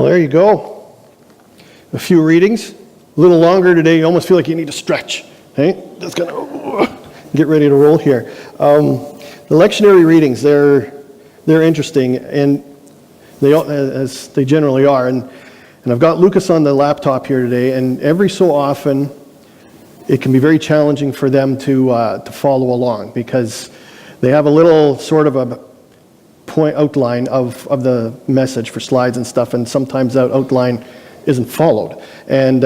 Well, there you go. A few readings. A little longer today. You almost feel like you need to stretch. Hey, just gonna get ready to roll here. The lectionary readings, they're interesting, and they, as they generally are. And I've got Lucas on the laptop here today, and every so often it can be very challenging for them to follow along, because they have a little sort of a point outline of the message for slides and stuff, and sometimes that outline isn't followed. And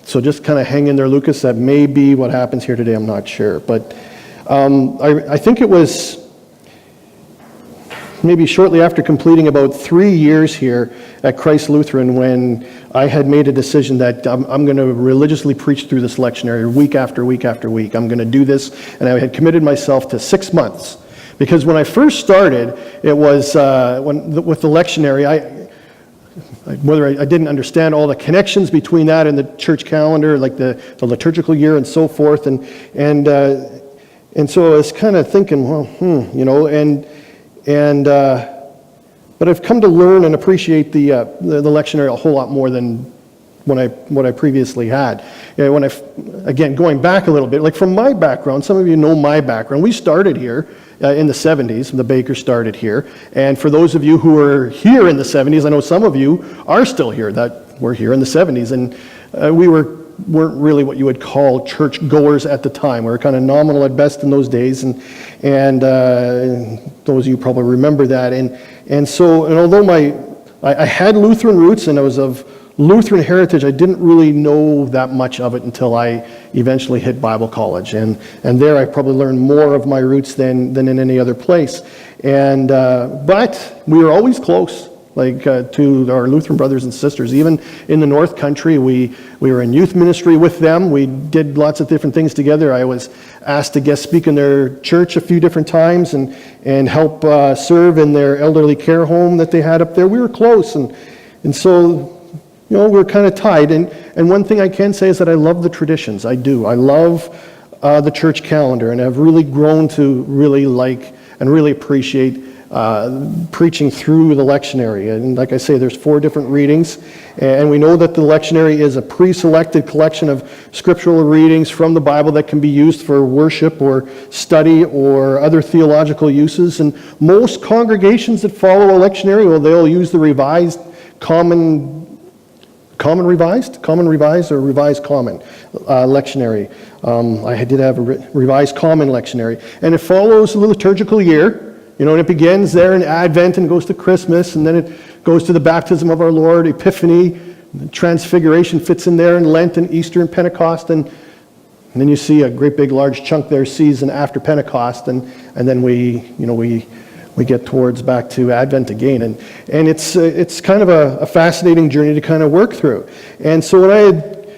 so just kind of hang in there, Lucas. That may be what happens here today. I'm not sure. But I think it was maybe shortly after completing about 3 years here at Christ Lutheran when I had made a decision that I'm going to religiously preach through this lectionary week after week after week. I'm going to do this, and I had committed myself to 6 months. Because when I first started, it was with the lectionary, I didn't understand all the connections between that and the church calendar, like the liturgical year and so forth, and so I was kind of thinking, but I've come to learn and appreciate the lectionary a whole lot more than what I previously had. Again, going back a little bit, like from my background, some of you know my background. We started here in the 70s. The Baker started here. And for those of you who were here in the 70s, I know some of you are still here, that were here in the 70s. And we weren't really what you would call church goers at the time. We were kind of nominal at best in those days. And those of you probably remember that. And although I had Lutheran roots and I was of Lutheran heritage, I didn't really know that much of it until I eventually hit Bible college, and there I probably learned more of my roots than in any other place. But we were always close, to our Lutheran brothers and sisters. Even in the North Country, we were in youth ministry with them. We did lots of different things together. I was asked to guest speak in their church a few different times and help serve in their elderly care home that they had up there. We were close, and so we're kind of tied. And one thing I can say is that I love the traditions. I do. I love the church calendar, and I've really grown to really like and really appreciate preaching through the lectionary. And like I say, there's 4 different readings, and we know that the lectionary is a pre-selected collection of scriptural readings from the Bible that can be used for worship or study or other theological uses. And most congregations that follow a lectionary, they'll use the revised common revised lectionary. I did have a revised common lectionary. And it follows the liturgical year, and it begins there in Advent and goes to Christmas, and then it goes to the baptism of our Lord, Epiphany, Transfiguration fits in there, and Lent and Easter and Pentecost, and then you see a great big large chunk there, season after Pentecost, and then we get towards back to Advent again, and it's kind of a fascinating journey to kind of work through. And so when I had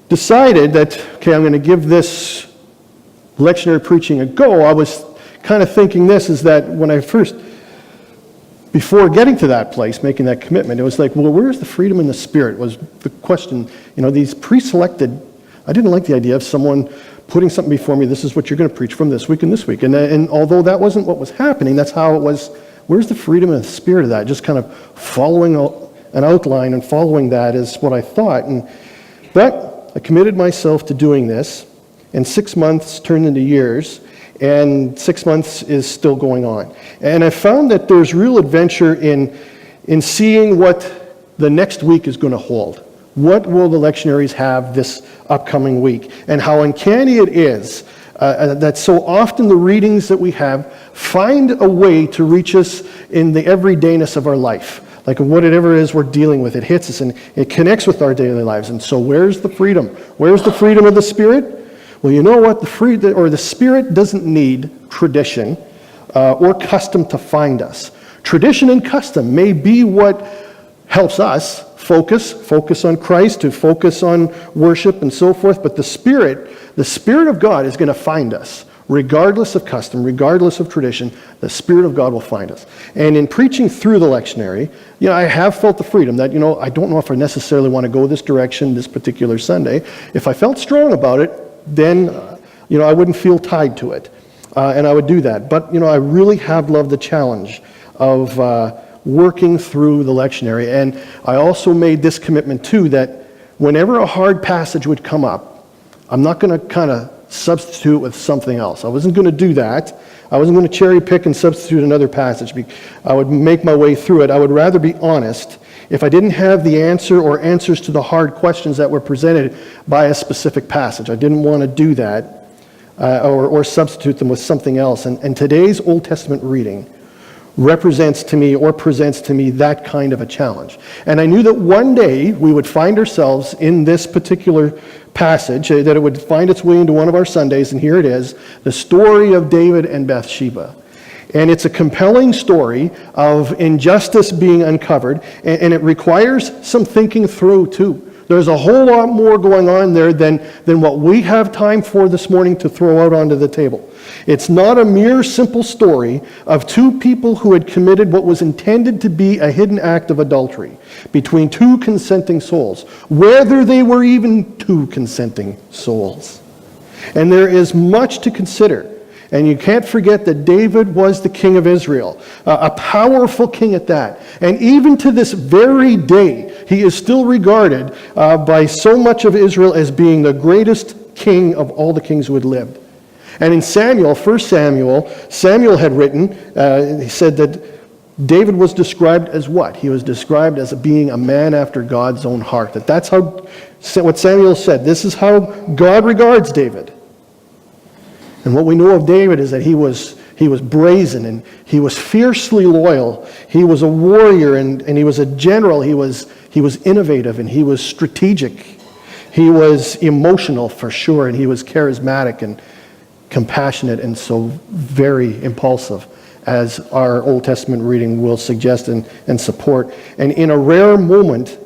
decided that, okay, I'm going to give this lectionary preaching a go, I was kind of thinking this, is that when I first, before getting to that place, making that commitment, it was like, well, where's the freedom in the Spirit was the question. These pre-selected, I didn't like the idea of someone putting something before me, this is what you're going to preach from this week and this week. And although that wasn't what was happening, that's how it was. Where's the freedom and the spirit of that? Just kind of following an outline and following that is what I thought. But I committed myself to doing this, and 6 months turned into years, and 6 months is still going on. And I found that there's real adventure in seeing what the next week is going to hold. What will the lectionaries have this upcoming week? And how uncanny it is that so often the readings that we have find a way to reach us in the everydayness of our life. Like whatever it is we're dealing with, it hits us and it connects with our daily lives. And so where's the freedom? Where's the freedom of the Spirit? Well, you know what? The Spirit doesn't need tradition or custom to find us. Tradition and custom may be what helps us focus on Christ, to focus on worship and so forth, but the Spirit of God is going to find us. Regardless of custom, regardless of tradition, the Spirit of God will find us. And in preaching through the lectionary, I have felt the freedom that, I don't know if I necessarily want to go this direction this particular Sunday. If I felt strong about it, then, I wouldn't feel tied to it. And I would do that. But, I really have loved the challenge of working through the lectionary. And I also made this commitment too, that whenever a hard passage would come up, I'm not going to kind of substitute it with something else. I wasn't going to do that. I wasn't going to cherry pick and substitute another passage. I would make my way through it. I would rather be honest. If I didn't have the answer or answers to the hard questions that were presented by a specific passage, I didn't want to do that or substitute them with something else. And today's Old Testament reading represents to me or presents to me that kind of a challenge. And I knew that one day we would find ourselves in this particular passage, that it would find its way into one of our Sundays, and here it is, the story of David and Bathsheba. And it's a compelling story of injustice being uncovered, and it requires some thinking through too. There's a whole lot more going on there than what we have time for this morning to throw out onto the table. It's not a mere simple story of two people who had committed what was intended to be a hidden act of adultery between two consenting souls, whether they were even two consenting souls. And there is much to consider. And you can't forget that David was the king of Israel, a powerful king at that. And even to this very day, he is still regarded by so much of Israel as being the greatest king of all the kings who had lived. And in Samuel, 1 Samuel, Samuel had written, he said that David was described as what? He was described as being a man after God's own heart. That's how, what Samuel said. This is how God regards David. And what we know of David is that he was brazen and he was fiercely loyal. He was a warrior and he was a general. He was innovative and he was strategic. He was emotional for sure, and he was charismatic and compassionate and so very impulsive, as our Old Testament reading will suggest and support. And in a rare moment,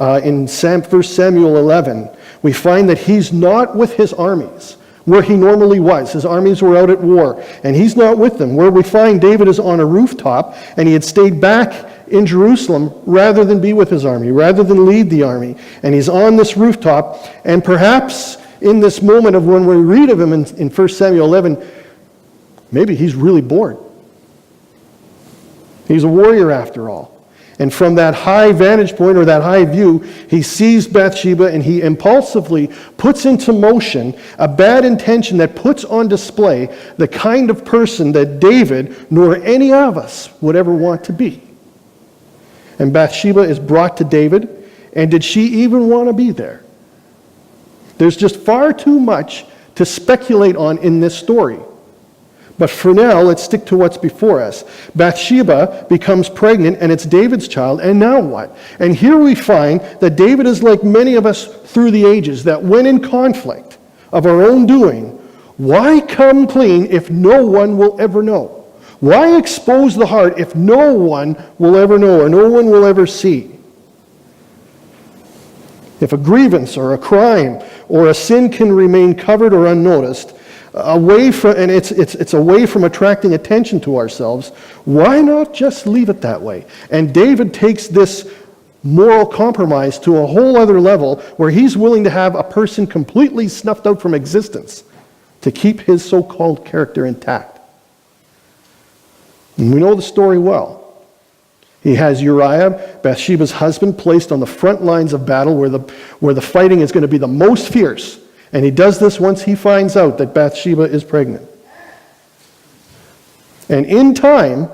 in 1 Samuel 11, we find that he's not with his armies where he normally was. His armies were out at war, and he's not with them. Where we find David is on a rooftop, and he had stayed back in Jerusalem rather than be with his army, rather than lead the army. And he's on this rooftop, and perhaps in this moment of when we read of him in 1 Samuel 11, maybe he's really bored. He's a warrior after all. And from that high vantage point or that high view, he sees Bathsheba and he impulsively puts into motion a bad intention that puts on display the kind of person that David nor any of us would ever want to be. And Bathsheba is brought to David, and did she even want to be there? There's just far too much to speculate on in this story. But for now, let's stick to what's before us. Bathsheba becomes pregnant, and it's David's child, and now what? And here we find that David is like many of us through the ages, that when in conflict of our own doing, why come clean if no one will ever know? Why expose the heart if no one will ever know or no one will ever see? If a grievance or a crime or a sin can remain covered or unnoticed, away from, and it's away from attracting attention to ourselves, why not just leave it that way? And David takes this moral compromise to a whole other level where he's willing to have a person completely snuffed out from existence to keep his so-called character intact. And we know the story well. He has Uriah, Bathsheba's husband, placed on the front lines of battle where the fighting is going to be the most fierce. And he does this once he finds out that Bathsheba is pregnant. And in time,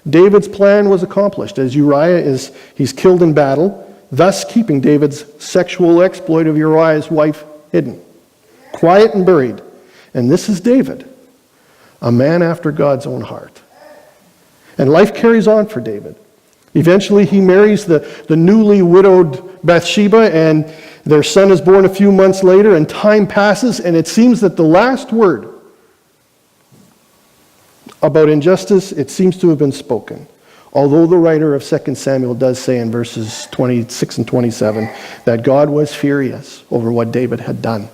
David's plan was accomplished, as he's killed in battle, thus keeping David's sexual exploit of Uriah's wife hidden, quiet and buried. And this is David, a man after God's own heart. And life carries on for David. Eventually, he marries the newly widowed Bathsheba, and their son is born a few months later, and time passes, and it seems that the last word about injustice, it seems to have been spoken. Although the writer of 2 Samuel does say in verses 26 and 27 that God was furious over what David had done.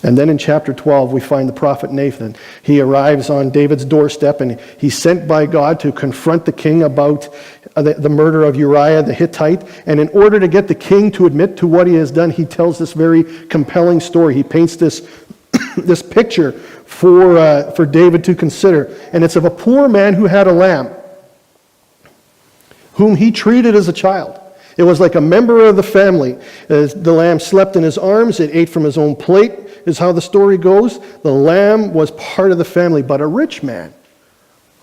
And then in chapter 12, we find the prophet Nathan. He arrives on David's doorstep, and he's sent by God to confront the king about the murder of Uriah the Hittite. And in order to get the king to admit to what he has done, he tells this very compelling story. He paints this picture for David to consider. And it's of a poor man who had a lamb. whom he treated as a child. It was like a member of the family. As the lamb slept in his arms, it ate from his own plate, is how the story goes. The lamb was part of the family, but a rich man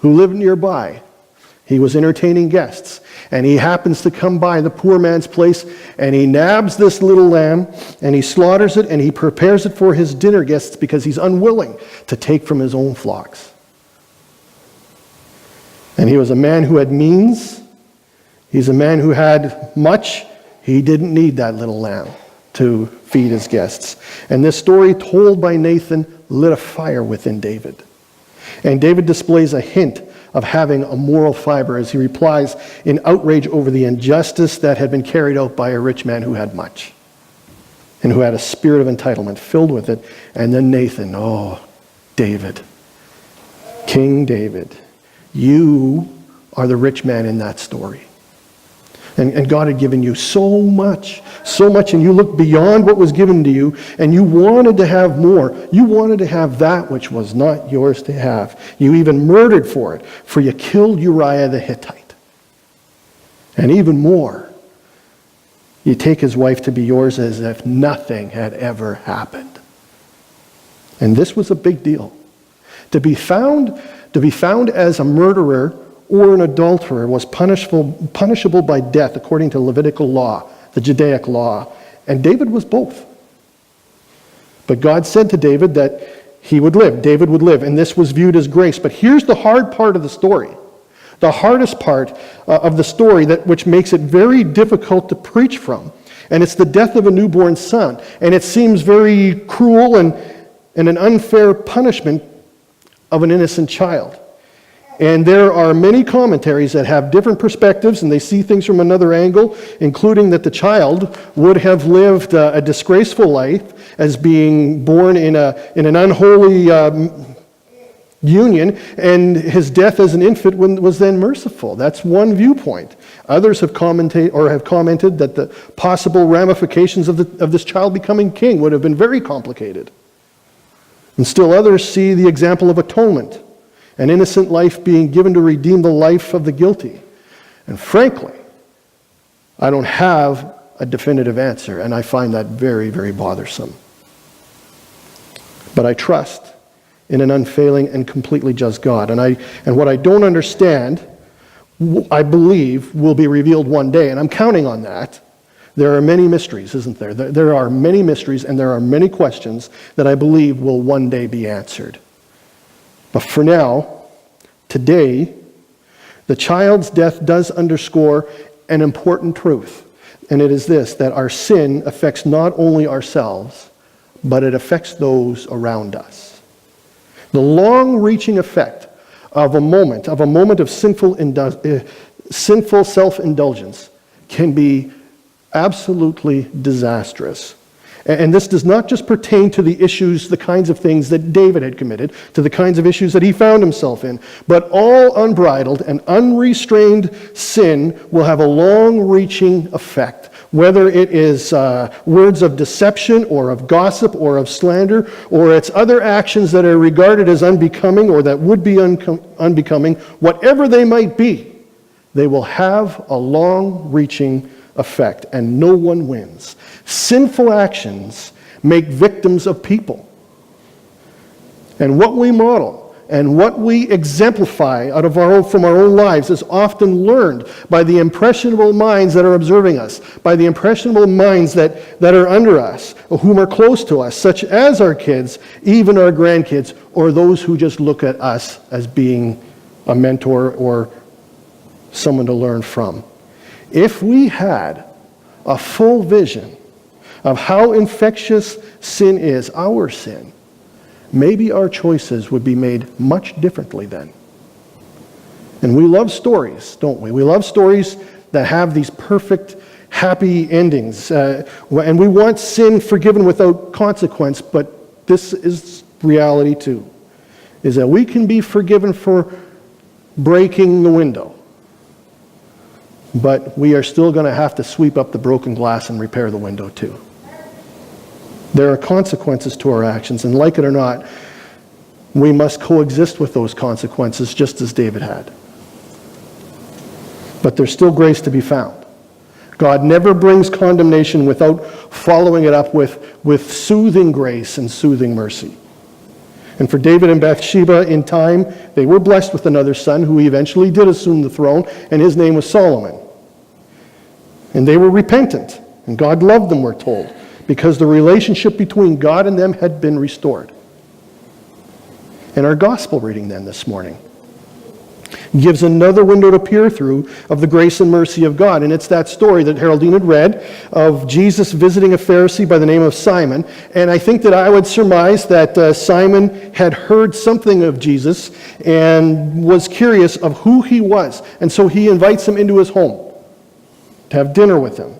who lived nearby, he was entertaining guests, and he happens to come by the poor man's place, and he nabs this little lamb, and he slaughters it, and he prepares it for his dinner guests because he's unwilling to take from his own flocks. And he was a man who had means. He's a man who had much. He didn't need that little lamb to feed his guests. And this story told by Nathan lit a fire within David. And David displays a hint of having a moral fiber as he replies in outrage over the injustice that had been carried out by a rich man who had much and who had a spirit of entitlement filled with it. And then Nathan, oh, David, King David, you are the rich man in that story. And God had given you so much, and you looked beyond what was given to you, and you wanted to have more. You wanted to have that which was not yours to have. You even murdered for it, for you killed Uriah the Hittite. And even more, you take his wife to be yours as if nothing had ever happened. And this was a big deal. To be found as a murderer or an adulterer was punishable by death according to Levitical law, the Judaic law. And David was both. But God said to David that he would live. David would live. And this was viewed as grace. But here's the hard part of the story. The hardest part of the story which makes it very difficult to preach from. And it's the death of a newborn son. And it seems very cruel and an unfair punishment of an innocent child. And there are many commentaries that have different perspectives, and they see things from another angle, including that the child would have lived a disgraceful life as being born in an unholy union, and his death as an infant was then merciful. That's one viewpoint. Others have commented that the possible ramifications of this child becoming king would have been very complicated. And still others see the example of atonement, an innocent life being given to redeem the life of the guilty. And frankly, I don't have a definitive answer, and I find that very, very bothersome. But I trust in an unfailing and completely just God. And what I don't understand, I believe, will be revealed one day, and I'm counting on that. There are many mysteries, isn't there? There are many mysteries, and there are many questions that I believe will one day be answered. But for now, today, the child's death does underscore an important truth. And it is this, that our sin affects not only ourselves, but it affects those around us. The long-reaching effect of a moment of sinful self-indulgence can be absolutely disastrous. And this does not just pertain to the issues, the kinds of things that David had committed, to the kinds of issues that he found himself in, but all unbridled and unrestrained sin will have a long-reaching effect, whether it is words of deception or of gossip or of slander, or it's other actions that are regarded as unbecoming or that would be unbecoming, whatever they might be, they will have a long-reaching effect, and no one wins. Sinful actions make victims of people. And what we model and what we exemplify from our own lives is often learned by the impressionable minds that are observing us, by the impressionable minds that are under us, or whom are close to us, such as our kids, even our grandkids, or those who just look at us as being a mentor or someone to learn from. If we had a full vision of how infectious sin is, our sin, maybe our choices would be made much differently then. And we love stories, don't we? We love stories that have these perfect, happy endings. And we want sin forgiven without consequence, but this is reality too, is that we can be forgiven for breaking the window, but we are still going to have to sweep up the broken glass and repair the window too. There are consequences to our actions, and like it or not, we must coexist with those consequences just as David had. But there's still grace to be found. God never brings condemnation without following it up with soothing grace and soothing mercy. And for David and Bathsheba, in time, they were blessed with another son who eventually did assume the throne, and his name was Solomon. And they were repentant, and God loved them, we're told, because the relationship between God and them had been restored. And our gospel reading then this morning gives another window to peer through of the grace and mercy of God. And it's that story that Haroldine had read of Jesus visiting a Pharisee by the name of Simon. And I think that I would surmise that Simon had heard something of Jesus and was curious of who he was. And so he invites him into his home to have dinner with him.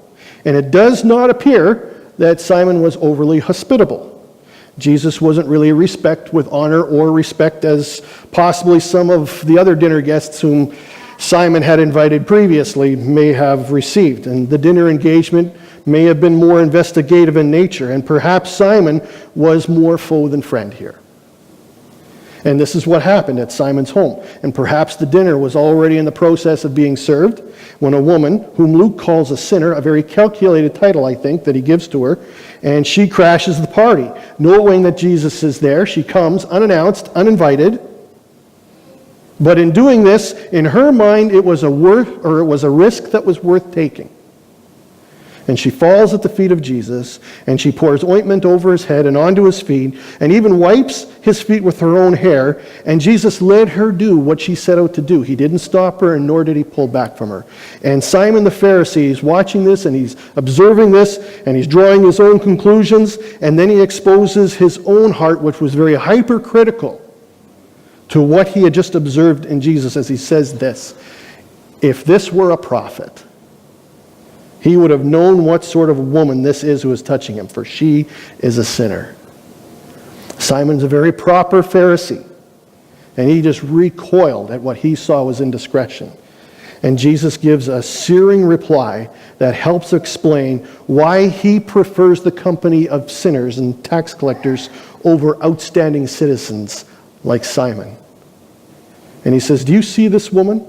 And it does not appear that Simon was overly hospitable. Jesus wasn't really respect with honor or respect as possibly some of the other dinner guests whom Simon had invited previously may have received. And the dinner engagement may have been more investigative in nature, and perhaps Simon was more foe than friend here. And this is what happened at Simon's home. And perhaps the dinner was already in the process of being served when a woman, whom Luke calls a sinner, a very calculated title, I think, that he gives to her, and she crashes the party. Knowing that Jesus is there, she comes unannounced, uninvited. But in doing this, in her mind, it was a risk that was worth taking. And she falls at the feet of Jesus, and she pours ointment over his head and onto his feet, and even wipes his feet with her own hair. And Jesus let her do what she set out to do. He didn't stop her, and nor did he pull back from her. And Simon the Pharisee is watching this, and he's observing this, and he's drawing his own conclusions, and then he exposes his own heart, which was very hypercritical to what he had just observed in Jesus, as he says this: if this were a prophet, he would have known what sort of woman this is who is touching him, for she is a sinner. Simon's a very proper Pharisee, and he just recoiled at what he saw was indiscretion. And Jesus gives a searing reply that helps explain why he prefers the company of sinners and tax collectors over outstanding citizens like Simon. And he says, "Do you see this woman?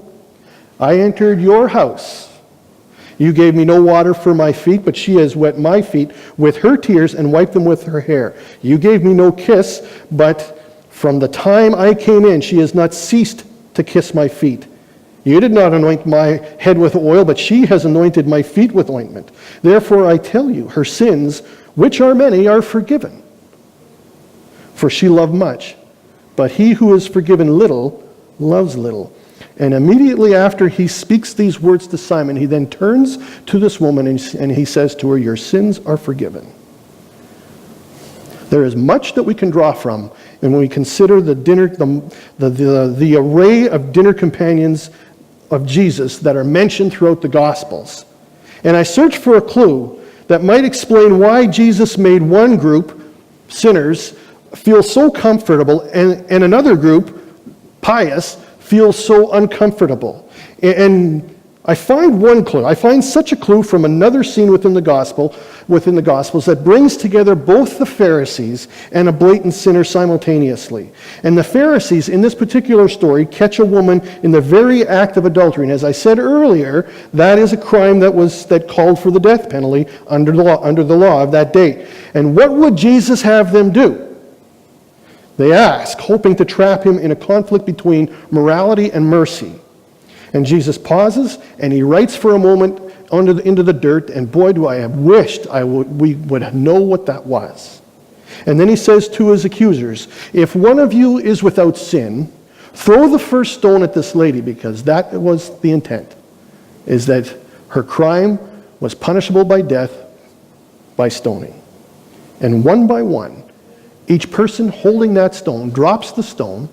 I entered your house. You gave me no water for my feet, but she has wet my feet with her tears and wiped them with her hair. You gave me no kiss, but from the time I came in, she has not ceased to kiss my feet. You did not anoint my head with oil, but she has anointed my feet with ointment. Therefore I tell you, her sins, which are many, are forgiven. For she loved much, but he who is forgiven little loves little." And immediately after he speaks these words to Simon, he then turns to this woman and he says to her, "Your sins are forgiven." There is much that we can draw from, and when we consider the array of dinner companions of Jesus that are mentioned throughout the Gospels. And I searched for a clue that might explain why Jesus made one group, sinners, feel so comfortable, and another group, pious, feels so uncomfortable. And I find one clue. I find such a clue from another scene within the Gospels that brings together both the Pharisees and a blatant sinner simultaneously. And the Pharisees in this particular story catch a woman in the very act of adultery. And as I said earlier, that is a crime that called for the death penalty under the law of that day. And what would Jesus have them do? They ask, hoping to trap him in a conflict between morality and mercy. And Jesus pauses, and he writes for a moment into the dirt, and boy, do I have wished we would know what that was. And then he says to his accusers, "If one of you is without sin, throw the first stone at this lady," because that was the intent, is that her crime was punishable by death by stoning. And one by one, each person holding that stone drops the stone,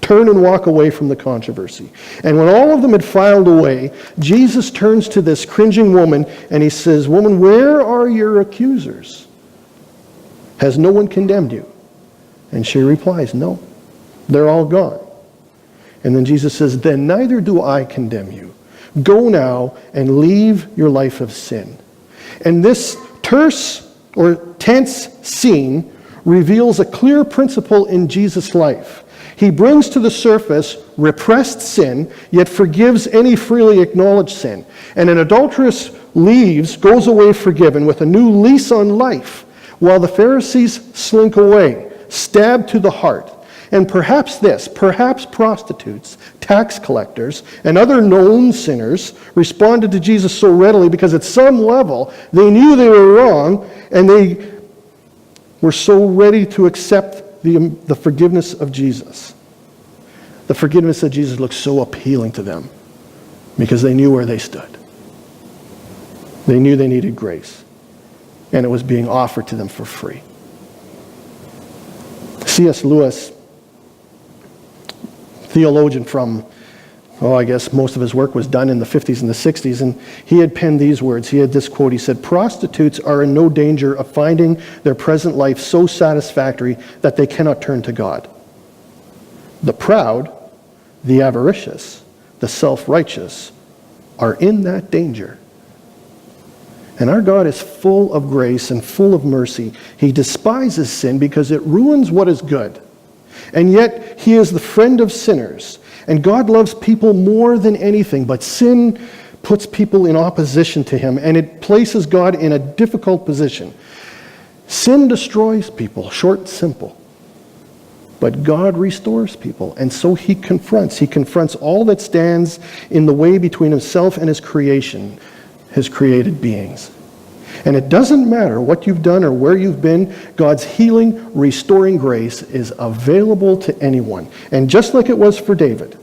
turn and walk away from the controversy. And when all of them had filed away, Jesus turns to this cringing woman and he says, "Woman, where are your accusers? Has no one condemned you?" And she replies, "No, they're all gone." And then Jesus says, "Then neither do I condemn you. Go now and leave your life of sin." And this terse or tense scene reveals a clear principle in Jesus' life. He brings to the surface repressed sin, yet forgives any freely acknowledged sin. And an adulteress leaves, goes away forgiven with a new lease on life, while the Pharisees slink away, stabbed to the heart. And perhaps prostitutes, tax collectors, and other known sinners responded to Jesus so readily because at some level they knew they were wrong, and they were so ready to accept the forgiveness of Jesus. The forgiveness of Jesus looked so appealing to them because they knew where they stood. They knew they needed grace, and it was being offered to them for free. C.S. Lewis, theologian from, I guess most of his work was done in the 50s and the 60s, and he had penned these words. He had this quote. He said, "Prostitutes are in no danger of finding their present life so satisfactory that they cannot turn to God. The proud, the avaricious, the self-righteous are in that danger." And our God is full of grace and full of mercy. He despises sin because it ruins what is good. And yet, he is the friend of sinners. And God loves people more than anything, but sin puts people in opposition to him, and it places God in a difficult position. Sin destroys people, short and simple. But God restores people, and so he confronts. He confronts all that stands in the way between himself and his creation, his created beings. And it doesn't matter what you've done or where you've been, God's healing, restoring grace is available to anyone. And just like it was for David.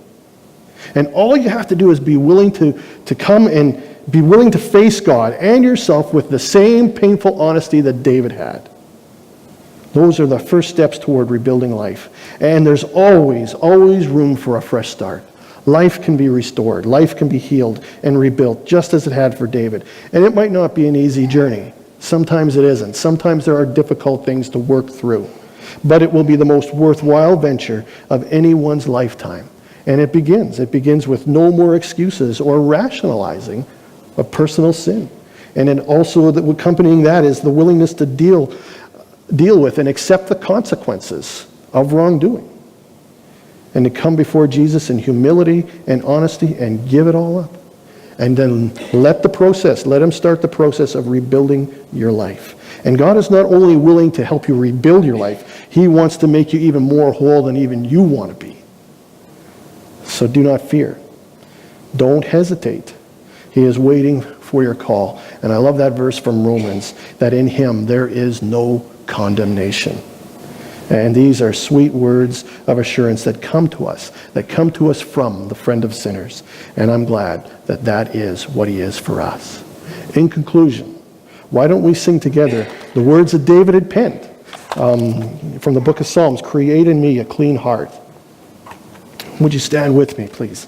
And all you have to do is be willing to come and be willing to face God and yourself with the same painful honesty that David had. Those are the first steps toward rebuilding life. And there's always room for a fresh start. Life can be restored. Life can be healed and rebuilt, just as it had for David. And it might not be an easy journey. Sometimes it isn't. Sometimes there are difficult things to work through. But it will be the most worthwhile venture of anyone's lifetime. And it begins with no more excuses or rationalizing of personal sin. And then also accompanying that is the willingness to deal with and accept the consequences of wrongdoing. And to come before Jesus in humility and honesty and give it all up. And then let him start the process of rebuilding your life. And God is not only willing to help you rebuild your life, he wants to make you even more whole than even you want to be. So do not fear. Don't hesitate. He is waiting for your call. And I love that verse from Romans, that in him there is no condemnation. And these are sweet words of assurance that come to us from the friend of sinners. And I'm glad that that is what he is for us. In conclusion, why don't we sing together the words that David had penned from the book of Psalms, "Create in me a clean heart." Would you stand with me, please?